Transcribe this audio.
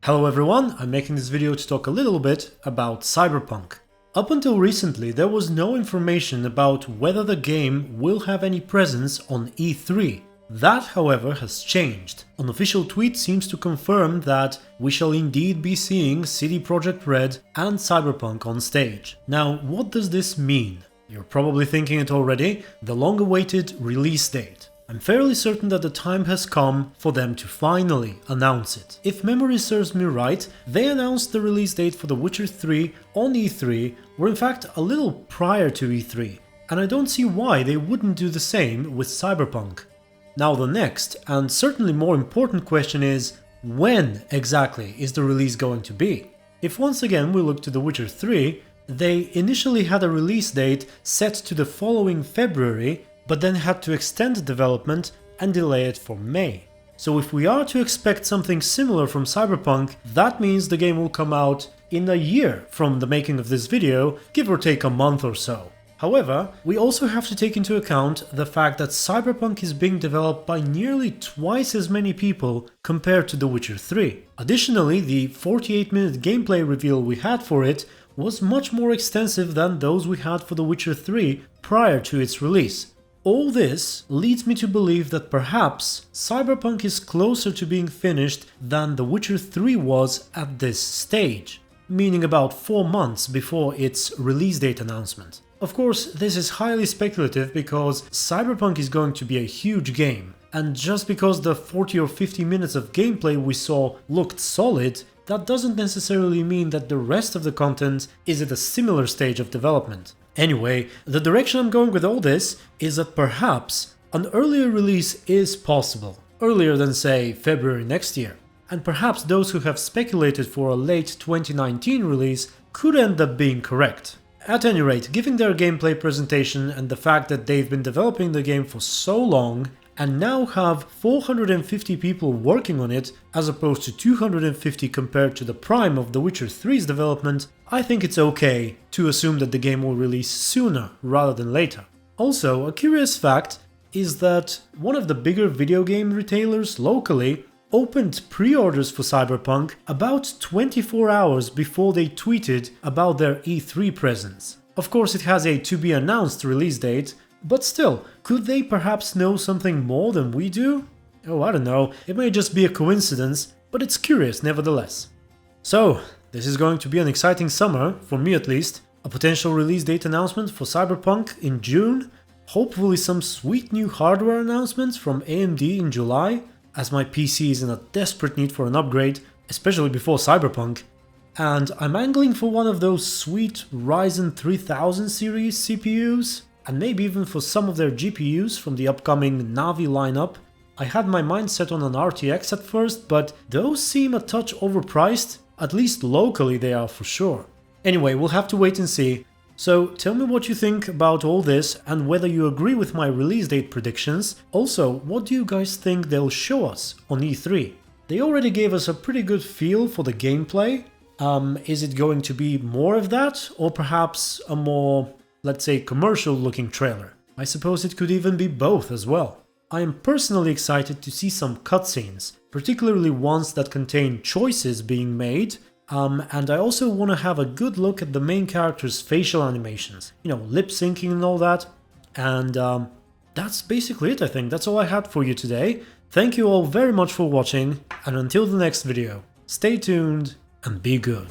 Hello everyone, I'm making this video to talk a little bit about Cyberpunk. Up until recently, there was no information about whether the game will have any presence on E3. That, however, has changed. An official tweet seems to confirm that we shall indeed be seeing CD Project Red and Cyberpunk on stage. Now, what does this mean? You're probably thinking it already, the long-awaited release date. I'm fairly certain that the time has come for them to finally announce it. If memory serves me right, they announced the release date for The Witcher 3 on E3, or in fact a little prior to E3, and I don't see why they wouldn't do the same with Cyberpunk. Now the next, and certainly more important question is, when exactly is the release going to be? If once again we look to The Witcher 3, they initially had a release date set to the following February, but then had to extend development and delay it for May. So if we are to expect something similar from Cyberpunk, that means the game will come out in a year from the making of this video, give or take a month or so. However, we also have to take into account the fact that Cyberpunk is being developed by nearly twice as many people compared to The Witcher 3. Additionally, the 48-minute gameplay reveal we had for it was much more extensive than those we had for The Witcher 3 prior to its release. All this leads me to believe that perhaps Cyberpunk is closer to being finished than The Witcher 3 was at this stage, meaning about 4 months before its release date announcement. Of course, this is highly speculative because Cyberpunk is going to be a huge game, and just because the 40 or 50 minutes of gameplay we saw looked solid, that doesn't necessarily mean that the rest of the content is at a similar stage of development. Anyway, the direction I'm going with all this is that perhaps an earlier release is possible, earlier than say February next year, and perhaps those who have speculated for a late 2019 release could end up being correct. At any rate, given their gameplay presentation and the fact that they've been developing the game for so long and now have 450 people working on it as opposed to 250 compared to the prime of The Witcher 3's development, I think it's okay to assume that the game will release sooner rather than later. Also, a curious fact is that one of the bigger video game retailers locally opened pre-orders for Cyberpunk about 24 hours before they tweeted about their E3 presence. Of course, it has a to-be-announced release date, but still, could they perhaps know something more than we do? Oh, I don't know, it may just be a coincidence, but it's curious nevertheless. So, this is going to be an exciting summer, for me at least. A potential release date announcement for Cyberpunk in June, hopefully some sweet new hardware announcements from AMD in July, as my PC is in a desperate need for an upgrade, especially before Cyberpunk. And I'm angling for one of those sweet Ryzen 3000 series CPUs, and maybe even for some of their GPUs from the upcoming Navi lineup. I had my mind set on an RTX at first, but those seem a touch overpriced, at least locally they are for sure. Anyway, we'll have to wait and see. So tell me what you think about all this and whether you agree with my release date predictions. Also, what do you guys think they'll show us on E3? They already gave us a pretty good feel for the gameplay. Is it going to be more of that, or perhaps a more, let's say, commercial looking trailer? I suppose it could even be both as well. I am personally excited to see some cutscenes, particularly ones that contain choices being made, and I also want to have a good look at the main character's facial animations, lip syncing and all that. And that's basically it, I think. That's all I had for you today. Thank you all very much for watching, and until the next video, stay tuned and be good.